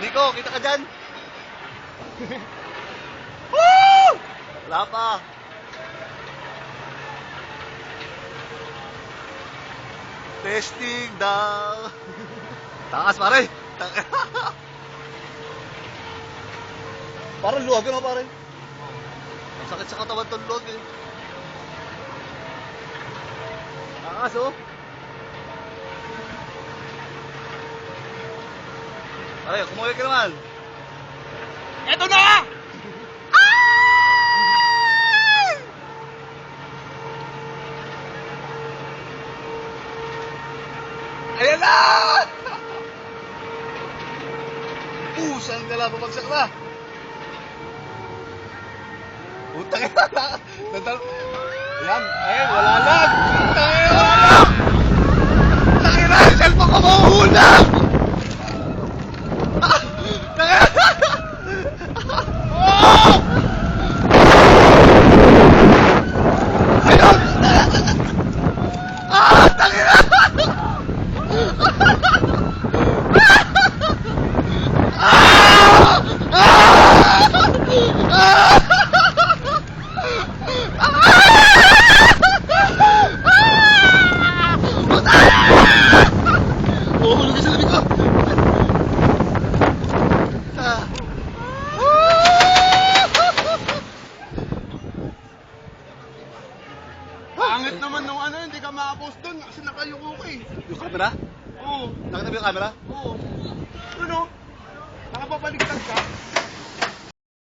Nico, kita ka dyan. Woo! Wala pa. Testing daw. Takas pare. Parang luwag yun pare. Ang sakit sa katawan tong luwag eh. Takas oh. Pare, kumuha ka naman. Eto na! Ayan na! Pusang ka lang, pumagsak na. Putang ina. Ayan, ayan, wala lang. Putang ina, wala lang. Putang ina, yung cellphone ko mahuhula. Putang ina. Oh! Ayun! Ah, putang ina. Uhulog ka sa labi ko. Pangit naman nung ano, hindi ka makapost doon kasi nakayuko ka eh. Yung camera? Oo. Nakita mo yung camera? Oo. Ano? Nakapapaligtad ka?